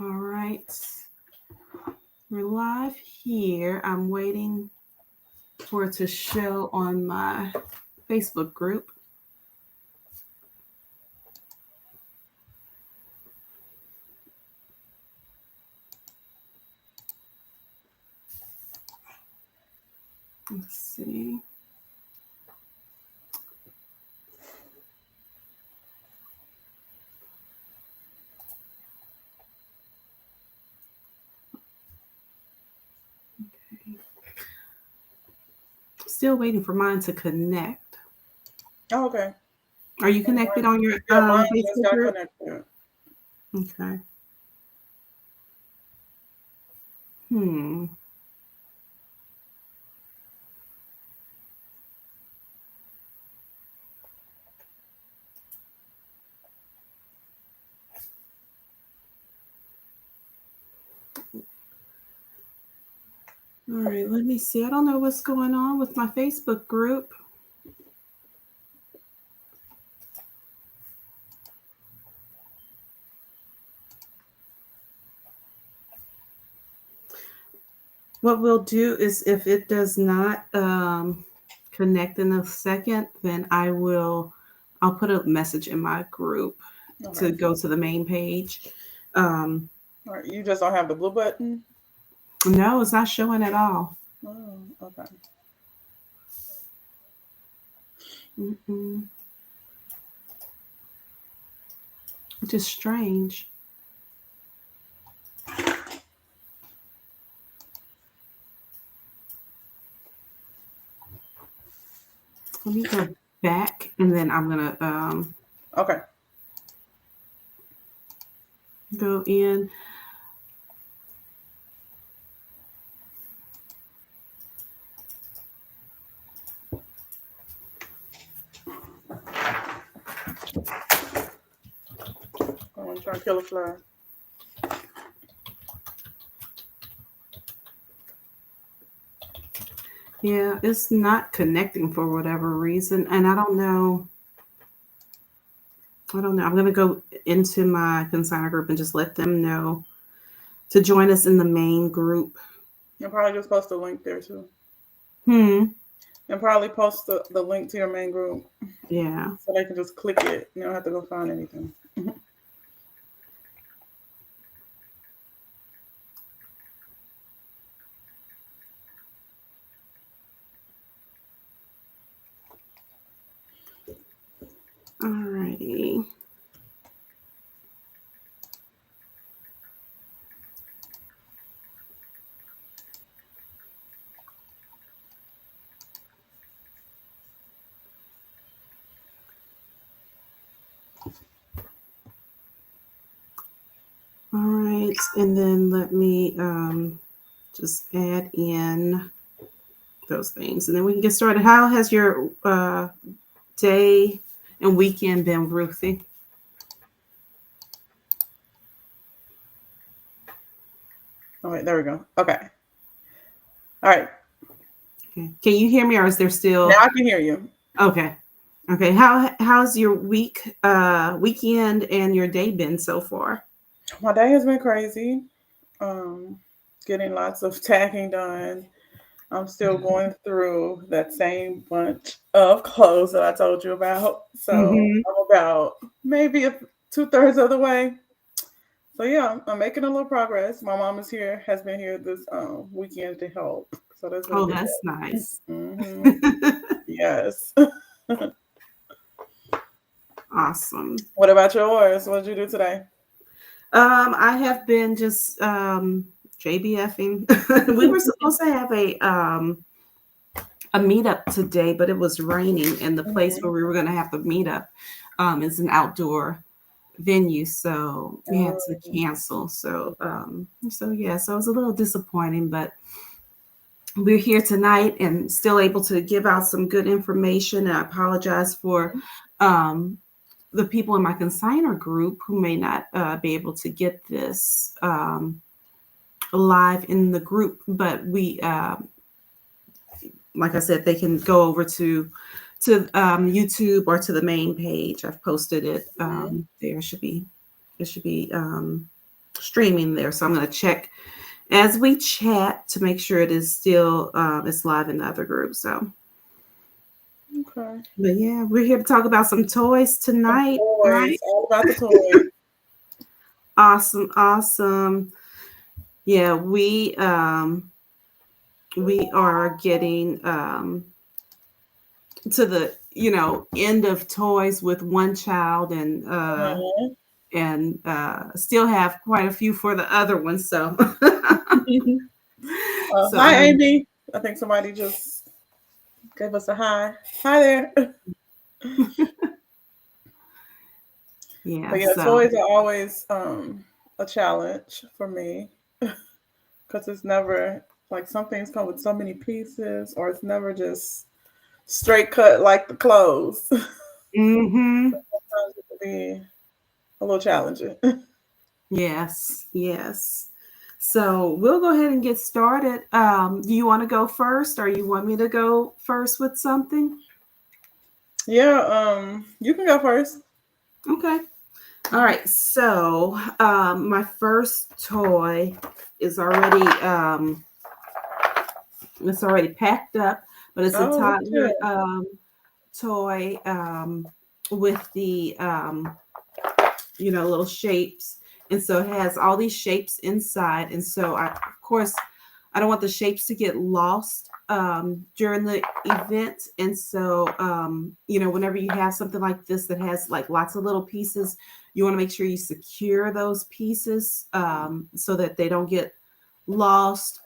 All right. We're live here. I'm waiting for it to show on my Facebook group. Let's see. Okay. Still waiting for mine to connect. Oh, okay. Are you connected on your mine just Facebook got group? connected. Okay. Hmm. All right, let me see. I don't know what's going on with my Facebook group. What we'll do is if it does not connect in a second, then I'll put a message in my group Okay. to go to the main page. Um, All right. You just don't have the blue button? no, it's not showing at all. Oh, okay. Mm-mm. Which is strange. Let me go back and then I'm gonna Okay. go in. I'm going to try to kill a fly. Yeah, it's not connecting for whatever reason, and I don't know. I'm gonna go into my consigner group and just let them know to join us in the main group. You'll probably just post a link there too. Hmm. And probably post the link to your main group Yeah. so they can just click it. You don't have to go find anything. Alrighty. All right, and then let me just add in those things, and then we can get started. How has your day and weekend been, Ruthie? Oh, wait, there we go. Okay. All right. Okay. Can you hear me, or is there still? Now I can hear you. Okay. Okay. How's your weekend, and your day been so far? My day has been crazy. Getting lots of tagging done. I'm still going through that same bunch of clothes that I told you about. So Mm-hmm. I'm about maybe 2/3 of the way. So yeah, I'm making a little progress. My mom is here, has been here this weekend to help. So that's been a Oh, big that's help. nice. Hmm. Yes. Awesome. What about yours? What did you do today? I have been just JBFing. We were supposed to have a meetup today, but it was raining, and the place Hmm. where we were going to have the meetup is an outdoor venue, so we had to cancel. So yeah, so it was a little disappointing, but we're here tonight and still able to give out some good information. And I apologize for um, the people in my consigner group who may not be able to get this live in the group, but we like I said, they can go over to YouTube or to the main page. I've posted it Hmm. there. It should be streaming there. So I'm going to check as we chat to make sure it is still it's live in the other group. So, Okay. but yeah, we're here to talk about some toys Some tonight, right? toys. All about the toys. Awesome, awesome. Yeah, we are getting to the end of toys with one child, Mhm. and still have quite a few for the other one. So so Hi, I'm Amy. I think somebody just gave us a hi. Hi there. yeah. But yeah, So toys are always a challenge for me because it's never like some things come with so many pieces, or it's never just straight cut like the clothes. hmm Sometimes it can be a little challenging. yes, yes. So we'll go ahead and get started. Do you want to go first, or you want me to go first with something? Yeah, you can go first. Okay. All right. So my first toy is already it's already packed up, but it's a Oh, look at toddler that. toy with the little shapes, and so it has all these shapes inside, and so of course I don't want the shapes to get lost during the event, and so whenever you have something like this that has like lots of little pieces, you want to make sure you secure those pieces so that they don't get lost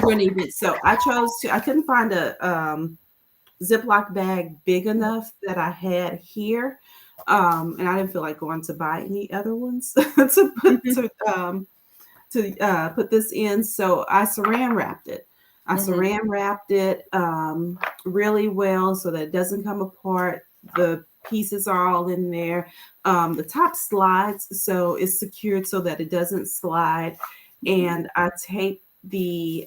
during the event. So I couldn't find a Ziploc bag big enough that I had here. And I didn't feel like going to buy any other ones to put put this in. So I saran wrapped it. I Hmm. saran wrapped it really well so that it doesn't come apart. The pieces are all in there. The top slides, so it's secured so that it doesn't slide. And I tape the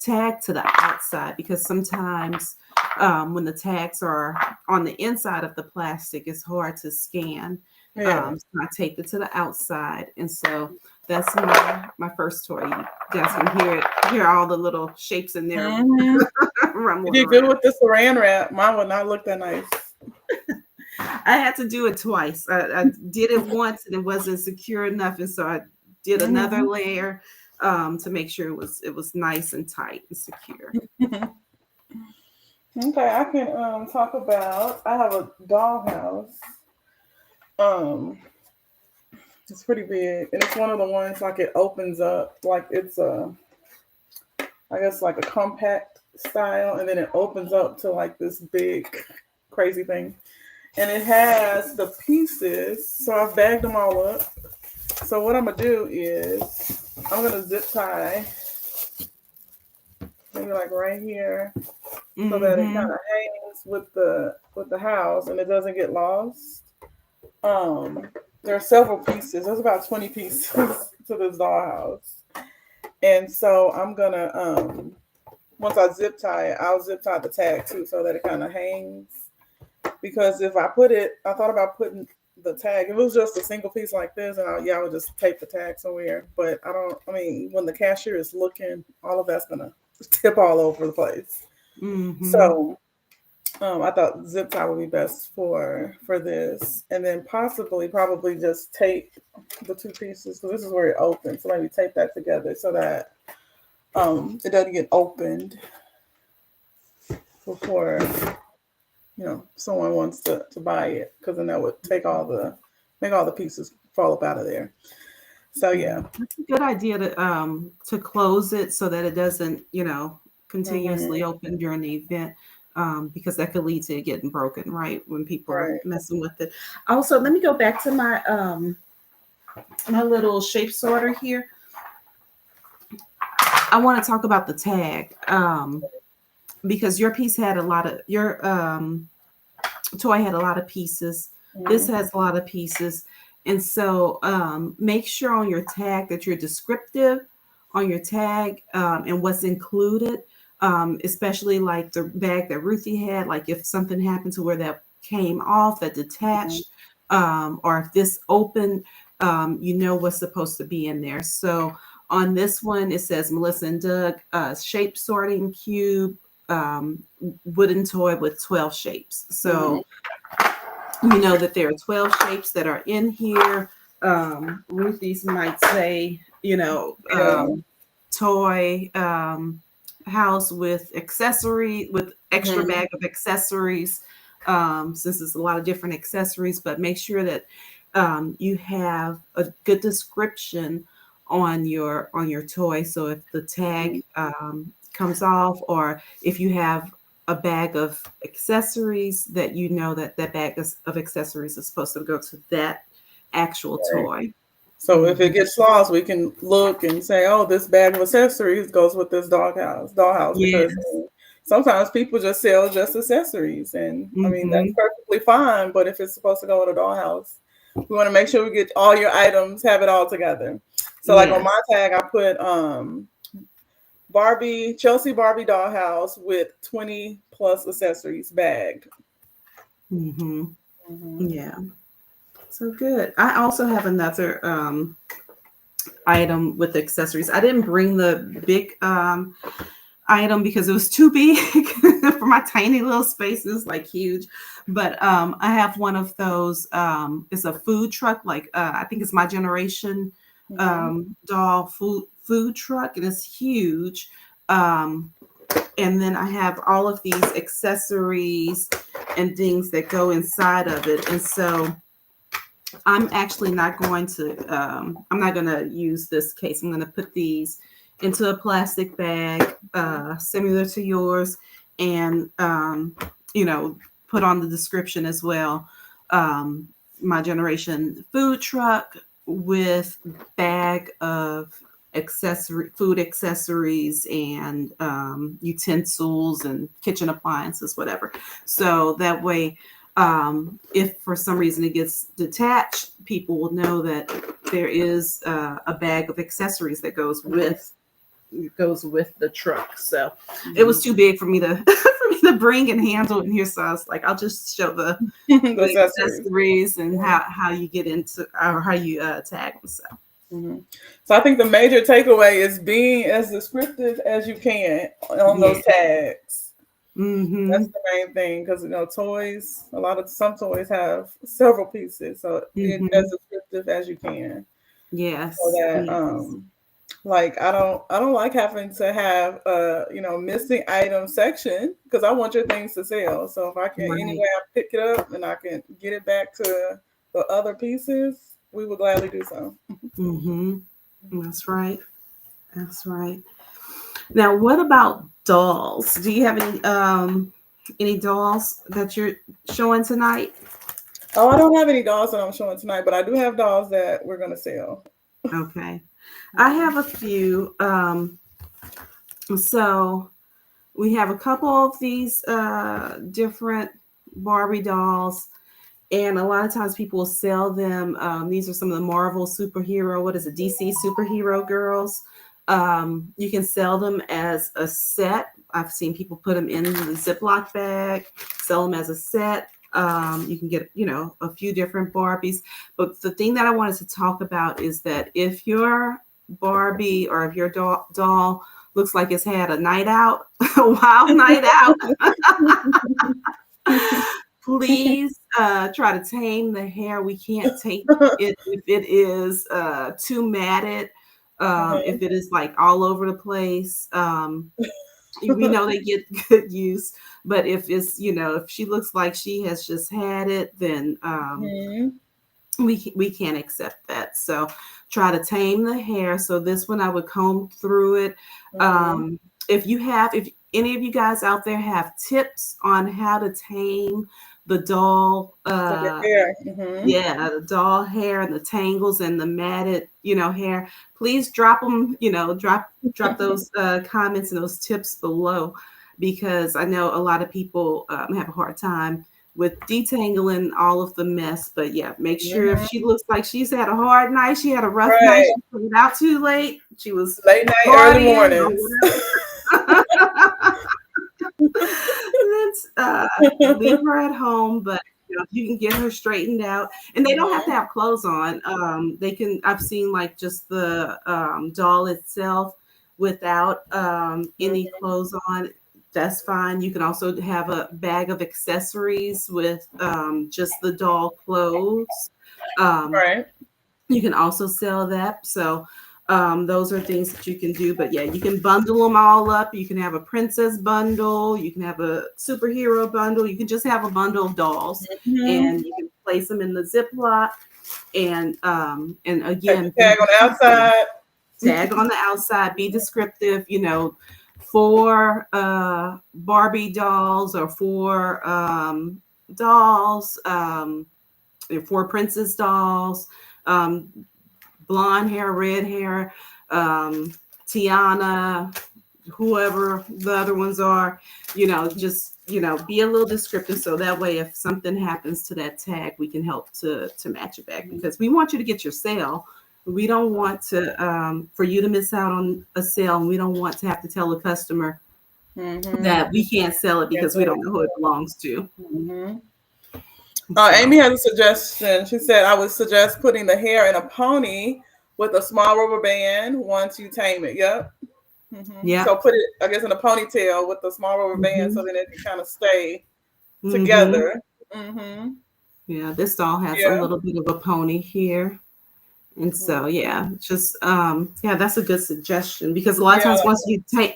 tag to the outside because sometimes when the tags are on the inside of the plastic, it's hard to scan. Yeah. So I taped it to the outside, and so that's my first toy. You guys can hear all the little shapes in there Hmm. You rumbling did good around. with the saran wrap. Mine would not look that nice. I had to do it twice. I did it once and it wasn't secure enough, and so I did another Hmm. layer to make sure it was nice and tight and secure. Okay, I can talk about. I have a dollhouse. Um, it's pretty big, and it's one of the ones like it opens up, like it's a, I guess like a compact style, and then it opens up to like this big, crazy thing, and it has the pieces. So I've bagged them all up. So what I'm gonna do is I'm gonna zip tie maybe like right here so that it kind Mm-hmm. of hangs with the house and it doesn't get lost. Um, there are several pieces. There's about 20 pieces to this dollhouse, and so I'm gonna once I zip tie it, I'll zip tie the tag too so that it kind of hangs. Because if I put it, I thought about putting the tag. If it was just a single piece like this, and I would just tape the tag somewhere. But I don't. I mean, when the cashier is looking, all of that's gonna tip all over the place. Mm-hmm. So I thought zip tie would be best for this, and then possibly probably just tape the two pieces. So this is where it opens. So maybe tape that together so that it doesn't get opened before someone wants to buy it, because then that would make all the pieces fall up out of there. So Yeah, yeah. that's a good idea to close it so that it doesn't, Hmm. continuously open during the event, because that could lead to it getting broken, right? When people are Right. messing with it. Also, let me go back to my little shape sorter here. I want to talk about the tag, because your piece had a lot of your toy had a lot of pieces. This Hmm. has a lot of pieces. And so make sure on your tag that you're descriptive on your tag and what's included, especially like the bag that Ruthie had. Like if something happened to where that came off, that detached, or if this opened, you know what's supposed to be in there. So on this one, it says Melissa and Doug shape sorting cube, wooden toy with 12 shapes. Mm-hmm. So you know that there are 12 shapes that are in here. Ruthie's might say, Yeah. toy house with accessory, with extra Mm-hmm. bag of accessories, since it's a lot of different accessories, but make sure that you have a good description on your toy. So if the tag comes off, or if you have a bag of accessories, that you know that that bag of accessories is supposed to go to that actual Right. toy. So if it Mhm. gets lost, we can look and say, "Oh, this bag of accessories goes with this dollhouse." Because Yes. sometimes people just sell just accessories, and I mean that's Mhm. perfectly fine. But if it's supposed to go with a dollhouse, we want to make sure we get all your items, have it all together. So like on Yes. my tag, I put Chelsea Barbie dollhouse with 20 plus accessories bagged. Mhm. Hmm. Yeah. So good. I also have another item with accessories. I didn't bring the big item because it was too big for my tiny little space. It's like huge. But I have one of those. It's a food truck, like I think it's My Generation Hmm. doll food truck, and it's huge. Um, and then I have all of these accessories and things that go inside of it. And so I'm actually not going to I'm not going to use this case. I'm going to put these into a plastic bag similar to yours, and you know, put on the description as well. um, My Generation food truck with bag of food accessories and utensils and kitchen appliances, whatever. So that way, if for some reason it gets detached, people will know that there is a bag of accessories that goes with the truck. So it was Hmm. too big for me to for me to bring and handle in here. So I was like, I'll just show The the accessories. accessories and how you get into, or how you tag them. So Hmm. So I think the major takeaway is being as descriptive as you can on yeah. those tags. That's Mm-hmm. the main thing because toys. Some toys have several pieces, so being as Mm-hmm. descriptive as you can, so Yes. that Yes. like I don't like having to have missing item section because I want your things to sell. So if I can anyway Right. I pick it up and I can get it back to the other pieces, we would gladly do so. Mm-hmm. That's right. That's right. Now, what about dolls? Do you have any dolls that you're showing tonight? Oh, I don't have any dolls that I'm showing tonight, but I do have dolls that we're gonna sell. Okay. I Mhm. have a few. So we have a couple of these different Barbie dolls, and a lot of times people will sell them. These are some of the Marvel superhero, what is it, DC superhero girls. You can sell them as a set. I've seen people put them in the Ziploc bag, sell them as a set. You can get, a few different Barbies. But the thing that I wanted to talk about is that if your Barbie or if your doll looks like it's had a night out, a wild night out, please try to tame the hair. We can't take it if it is too matted, Mhm. if it is like all over the place. We know they get good use, but if it's, if she looks like she has just had it, then Mhm. we can't accept that. So try to tame the hair. So this one I would comb through it. Mhm. Um, if any of you guys out there have tips on how to tame the doll, So the hair. Mhm. yeah, the doll hair and the tangles and the matted, hair, please drop them, drop those comments and those tips below, because I know a lot of people have a hard time with detangling all of the mess. But yeah, make sure if she Mhm. looks like she's had a hard night, she had a rough night, Right. she put it out too late, she was Late night, early partying or mornings. whatever. Let's leave her at home. But you can get her straightened out, and they don't have to Mhm. have clothes on. They can. I've seen like just the doll itself without any Mhm. clothes on. That's fine. You can also have a bag of accessories with just the doll clothes. Um, Right. you can also sell that. So those are things that you can do. But yeah, you can bundle them all up. You can have a princess bundle. You can have a superhero bundle. You can just have a bundle of dolls, Mhm. and you can place them in the Ziploc. And Take the again, be tag on the descriptive. outside. Tag on the outside. Be descriptive. For Barbie dolls or for dolls, for princess dolls. Um, Blonde hair, red hair, um, Tiana, whoever the other ones are, just be a little descriptive so that way if something happens to that tag, we can help to match it back because we want you to get your sale. We don't want to for you to miss out on a sale, and we don't want to have to tell a customer Mhm. that we can't sell it Yes, because we don't know who it belongs to. mhm. Amy So has a suggestion. She said, I would suggest putting the hair in a pony with a small rubber band once you tame it. Yep. yeah. So put it, I guess, in a ponytail with a small rubber band so hmm then it can kind of stay hmm together. Hmm. yeah, this doll has a Yeah. little bit of a pony here. And so, yeah, just yeah, that's a good suggestion because a lot of Yeah. times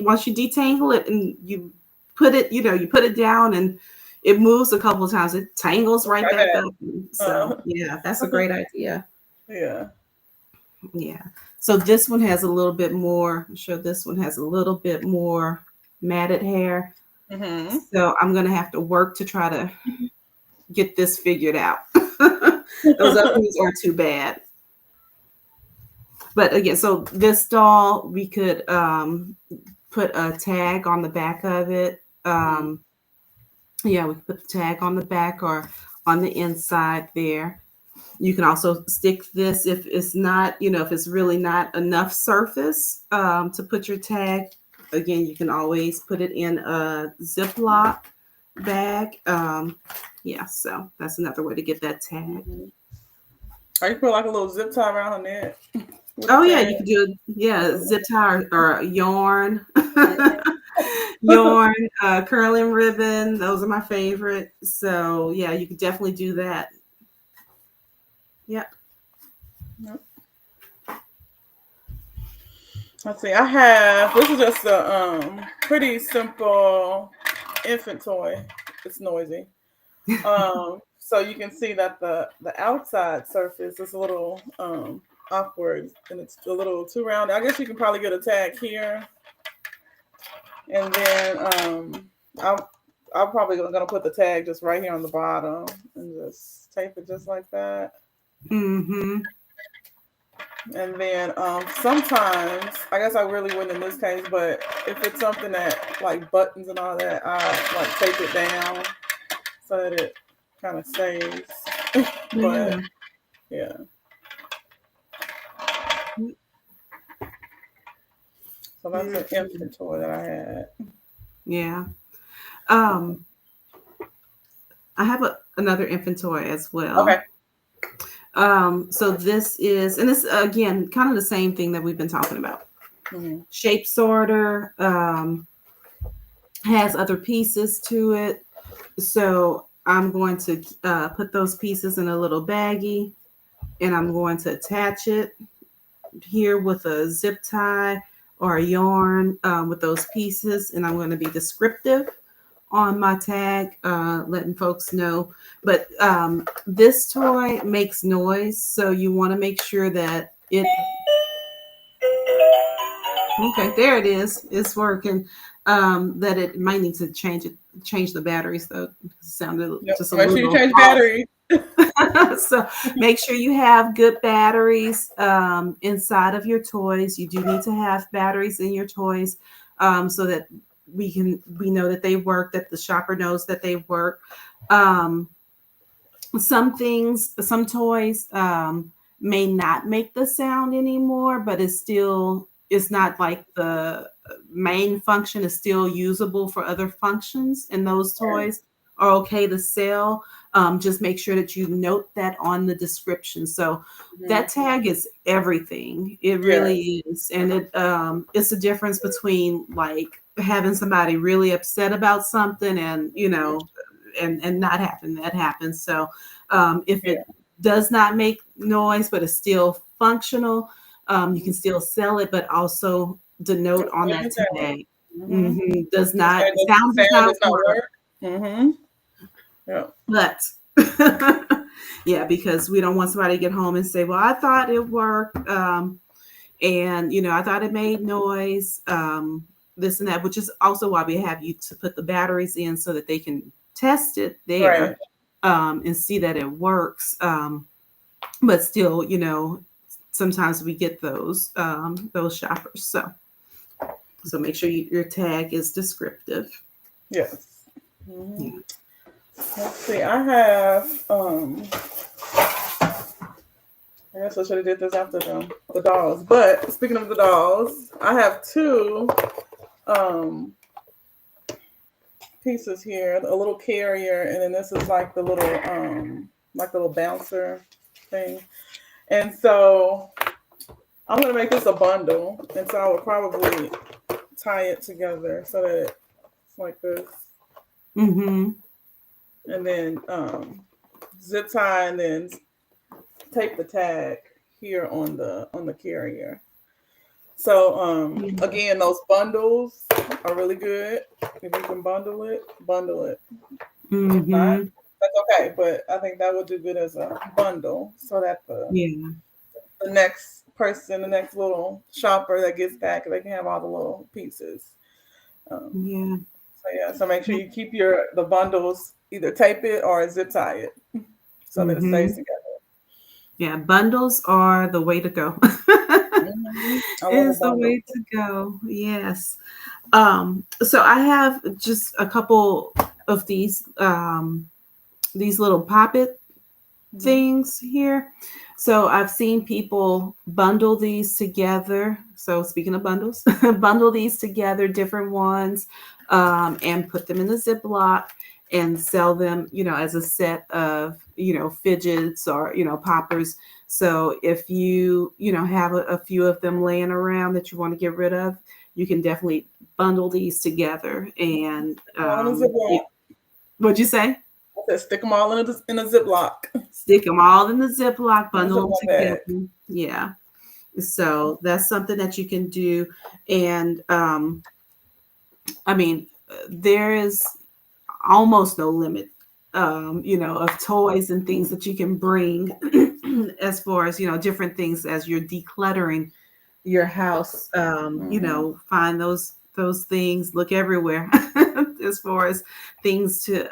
once you detangle it and you put it, you put it down and it moves a couple of times, it tangles right Like back that. up. So, Uh, yeah, that's a great idea. yeah. Yeah. So this one has a little bit more. I'm sure this one has a little bit more matted hair. Hmm. So I'm gonna have to work to try to get this figured out. Those other ones aren't too bad. But again, so this doll, we could put a tag on the back of it. Yeah, we could put the tag on the back or on the inside there. You can also stick this if it's not, if it's really not enough surface to put your tag. Again, you can always put it in a Ziploc bag. Yeah, so that's another way to get that tag. Hmm. Or you put like a little zip tie around her neck with the Oh yeah, tag. you can do zip tie or yarn, Mhm. yarn, curling ribbon. Those are my favorite. So yeah, you could definitely do that. Yep. Let's see. I have this is just a pretty simple infant toy. It's noisy. So you can see that the outside surface is a little awkward and it's a little too round. I guess you can probably get a tag here, and then I'm probably gonna put the tag just right here on the bottom and just tape it just like that. Mm-hmm. And then sometimes, I guess I really wouldn't in this case, but if it's something that like buttons and all that, I like tape it down so that it kind of stays. But Yeah. yeah, so that's Very an cool. infant toy that I had. Yeah. Um, I have another infant toy as Okay. well. So this is, and this again, kind of the same thing that we've been talking about. Hmm. Shape sorter has other pieces to it. So I'm going to put those pieces in a little baggie and I'm going to attach it here with a zip tie or a yarn with those pieces. And I'm going to be descriptive on my tag, letting folks know. But this toy makes noise. So you want to make sure that okay, there it is. It's working. That it might need to change the batteries though. It sounded Yep. just a Make sure you little change off. battery. So make sure you have good batteries inside of your toys. You do need to have batteries in your toys so that we know that they work, that the shopper knows that they work. Um, some toys may not make the sound anymore, but it's not like the main function is still usable for other functions, and those Right. toys are okay to sell. just make sure that you note that on the description. So that Mhm. tag is everything. It Yes. really is. And it's the difference between like having somebody really upset about something and, Mhm. and not having that happen. So if Yeah. it does not make noise, but it's still functional, you Mhm. can still sell it, but also denote It's on doing that the thing. tag. Mhm. Does Just not saying that the sound does sound not does not work, work. Mhm. Yeah. but yeah, because we don't want somebody to get home and say, "Well, I thought it worked, and I thought it made noise, this and that," which is also why we have you to put the batteries in so that they can test it Right. there, and see that it works. But still, sometimes we get those shoppers. So make sure your tag is descriptive. Yes. Mhm. Yeah. Let's see. I have I guess I should have did this after the dolls. But speaking of the dolls, I have two um pieces here. A little carrier, and then this is like the little bouncer thing. And so I'm gonna make this a bundle, and so I would probably tie it together so that it's like this, Mm-hmm. and then zip tie, and then tape the tag here on the carrier. So again, those bundles are really good. If you can bundle it. If not, Mm-hmm. that's okay. But I think that would do good as a bundle, so that Yeah. the next person, the next little shopper that gets back, they can have all the little pieces. Um, Yeah. so yeah, so make sure you keep the bundles, either tape it or zip tie it so that it stays Mm-hmm. together. Yeah, bundles are the way to go. I love a Is the bundle. way to go. Yes. So I have just a couple of these little poppet Hmm. things here. So I've seen people bundle these together. So speaking of bundles, bundle these together, different ones, and put them in the Ziploc and sell them, as a set of, fidgets or, poppers. So if you have a few of them laying around that you want to get rid of, you can definitely bundle these together. And All in a Ziploc. what'd you say? I said stick them all in a Ziploc. Stick them all in the Ziploc, In a bundle them Ziploc bag. together. Yeah. So that's something that you can do. And I mean, there is almost no limit, of toys and things that you can bring as far as, different things as you're decluttering your house. Hmm. Find those things, look everywhere as far as things to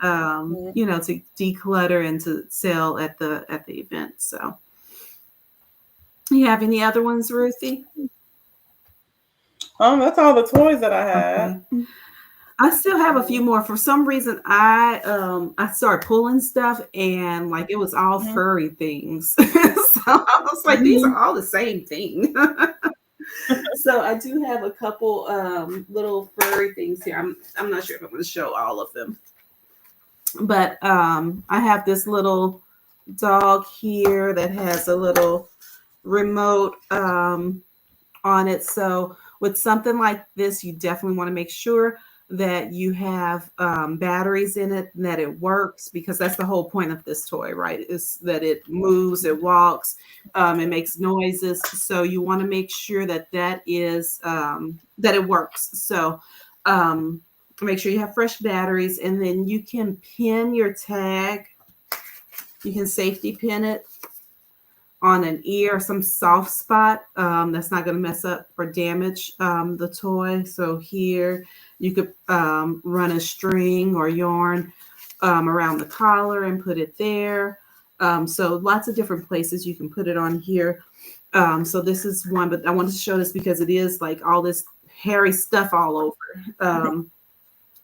declutter and to sell at the event. So you have any other ones, Ruthie? That's all the toys that I had. Okay. I still have a few more. For some reason, I started pulling stuff and like it was all Hmm. furry things. So I was like, these are Hmm. all the same thing. So I do have a couple little furry things here. I'm not sure if I'm going to show all of them, but I have this little dog here that has a little remote on it. So with something like this, you definitely want to make sure that you have batteries in it and that it works, because that's the whole point of this toy, right? Is that it moves, it walks, it makes noises. So you want to make sure that it works. So make sure you have fresh batteries, and then you can pin your tag. You can safety pin it on an ear, some soft spot that's not going to mess up or damage the toy. So here you could run a string or yarn around the collar and put it there. So lots of different places you can put it on here. So this is one, but I wanted to show this because it is like all this hairy stuff all over.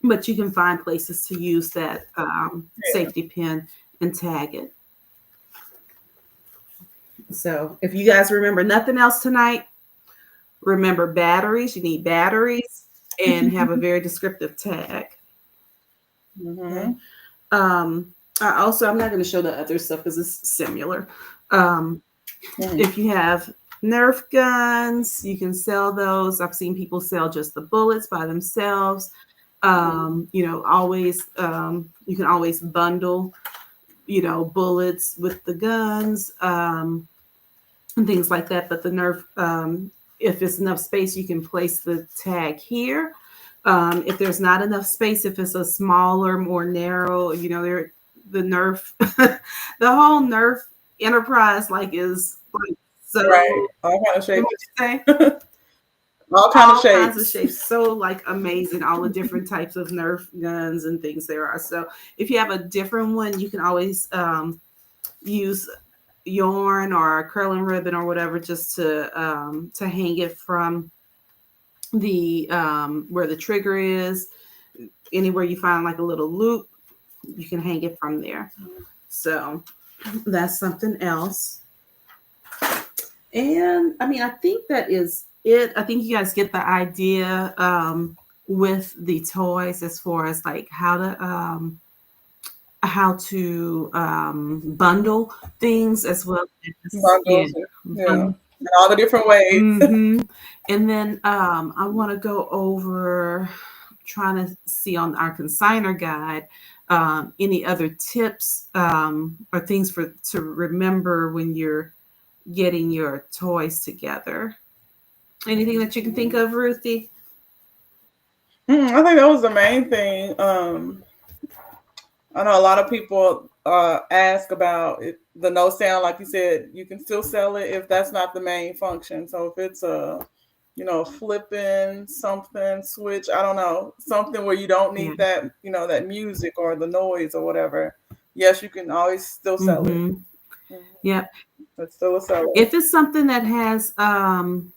But you can find places to use that Yeah. safety pin and tag it. So if you guys remember nothing else tonight, remember batteries. You need batteries and have a very descriptive tag. Okay. Hmm. Um, Also, I'm not going to show the other stuff because it's similar. Um, Mhm. if you have Nerf guns, you can sell those. I've seen people sell just the bullets by themselves. Always you can always bundle, bullets with the guns, and things like that. But the Nerf, if it's enough space, you can place the tag here. If there's not enough space, if it's a smaller, more narrow, the Nerf, the whole Nerf enterprise is like Right. so. All kind of What shapes. you say? All kind of All kinds of shapes. shapes, so amazing. All the different types of Nerf guns and things there are. So if you have a different one, you can always use yarn or curling ribbon or whatever just to hang it from the where the trigger is. Anywhere you find like a little loop, you can hang it from there. So that's something else. And I mean, I think that is it. I think you guys get the idea with the toys as far as like how to bundle things as well as Bundles. Yeah. bun- In all the different ways. hmm And then I want to go over trying to see on our consigner guide any other tips or things for to remember when you're getting your toys together. Anything that you can think of, Ruthie? I think that was the main thing. I know a lot of people ask about it, the no sound. Like you said, you can still sell it if that's not the main function. So if it's flipping something, switch, I don't know, something where you don't Yeah. need that, that music or the noise or whatever. Yes, you can always still sell it. Mm-hmm. Mhm. Yeah. It's still a seller. If it's something that has um,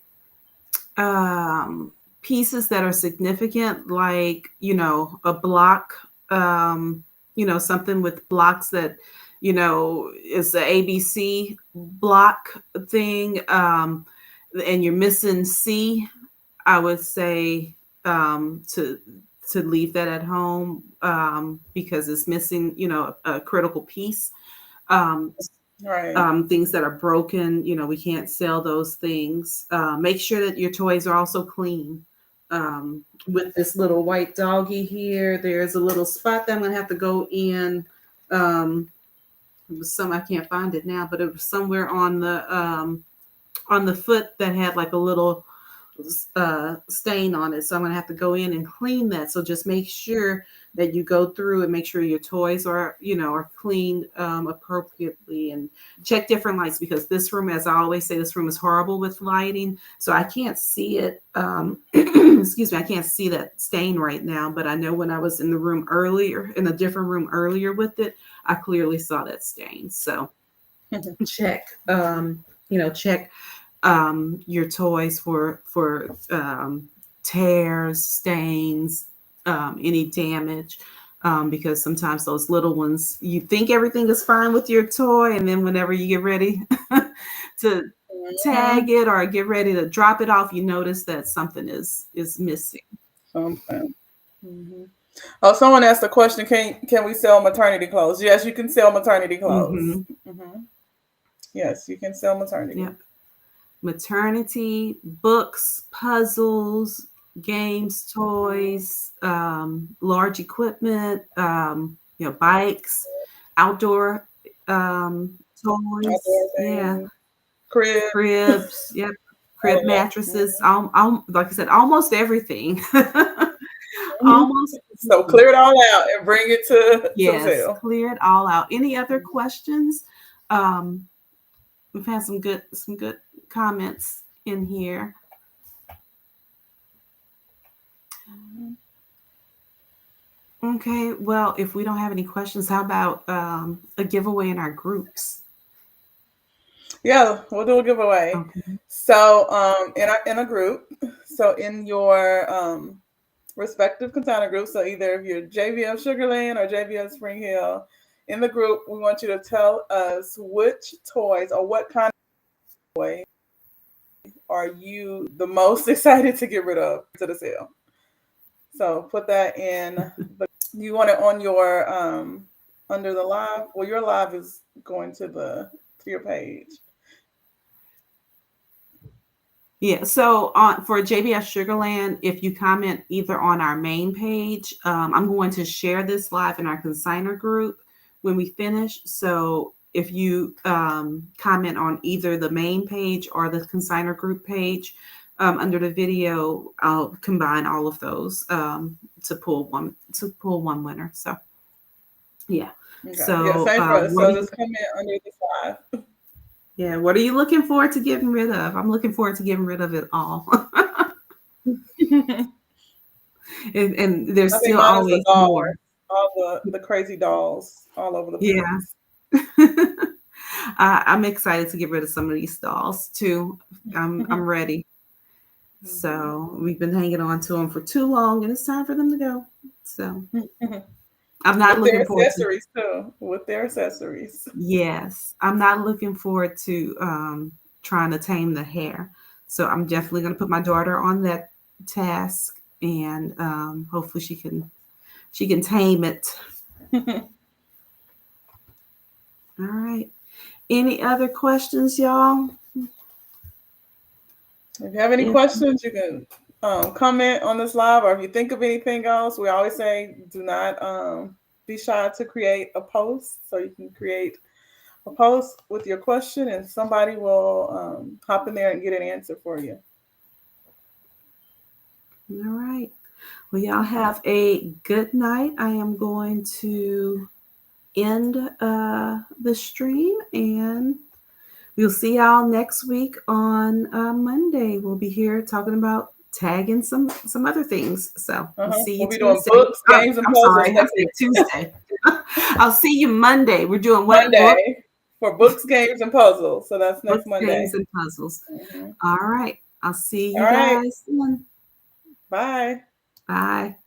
pieces that are significant, like a block, something with blocks that is the ABC block thing, and you're missing C. I would say to leave that at home because it's missing, a critical piece. Um, Right. things that are broken, we can't sell those things. Make sure that your toys are also clean. With this little white doggy here, there's a little spot that I'm gonna have to go in. It was some I can't find it now, but it was somewhere on the foot that had like a little stain on it. So I'm gonna have to go in and clean that. So just make sure that you go through and make sure your toys are cleaned appropriately, and check different lights, because this room, as I always say, this room is horrible with lighting. So I can't see it. Excuse me, I can't see that stain right now, but I know when I was in the room earlier, in a different room earlier with it, I clearly saw that stain. So check, check your toys for tears, stains, any damage. Because sometimes those little ones, you think everything is fine with your toy, and then whenever you get ready to Mhm. tag it or get ready to drop it off, you notice that something is missing. Something. Hmm. Oh, someone asked a question. Can we sell maternity clothes? Yes, you can sell maternity clothes. Mm-hmm. Hmm. Yes, you can sell maternity. Yep. Maternity, books, puzzles, games, toys, large equipment, bikes, outdoor toys. Outdoor Yeah, things, crib, cribs. Yep, all crib of that. mattresses. Like I said, almost everything. Hmm. Almost So everything. clear it all out and bring it to the Yes, sale. clear it all out. Any other questions? Um, we've had some good comments in here. Okay, well, if we don't have any questions, how about a giveaway in our groups? Yeah, we'll do a giveaway. Okay. So, in a group, so in your respective container groups, so either if you're JVF Sugarland or JVF Spring Hill, in the group, we want you to tell us which toys or what kind of toy are you the most excited to get rid of to the sale. So put that in. You want it on your under the live. Well, your live is going to your page. Yeah, so on for JBS Sugarland, if you comment either on our main page, I'm going to share this live in our consigner group when we finish. So if you comment on either the main page or the consigner group page under the video, I'll combine all of those to pull one winner. So yeah, Okay. Yeah, so same for us. what So do you? just comment under this live. Yeah, what are you looking forward to getting rid of? I'm looking forward to getting rid of it all. And there's I think still mine is the always dolls, more. all the crazy dolls all over the Yeah. place. I'm excited to get rid of some of these dolls too. I'm ready. So we've been hanging on to them for too long, and it's time for them to go. So I'm not With their looking forward to. accessories too. With their accessories. Yes, I'm not looking forward to trying to tame the hair. So I'm definitely going to put my daughter on that task, and hopefully she can tame it. If All right. Any other questions, y'all? you have any If questions, you can comment on this live, or if you think of anything else, we always say do not be shy to create a post. So you can create a post with your question, and somebody will hop in there and get an answer for you. All right. Well, y'all have a good night. I am going to end the stream, and we'll see y'all next week on Monday. We'll be here talking about tagging some other things. So we'll see you We'll be doing Tuesday. books, Oh, games, and I'm puzzles sorry, I next said Tuesday. I'll see you Monday. We're doing what book? Monday for books, games, and puzzles. So that's next Books, games, Monday. and puzzles. Hmm. All right. I'll see All you right. guys soon. Bye. Bye.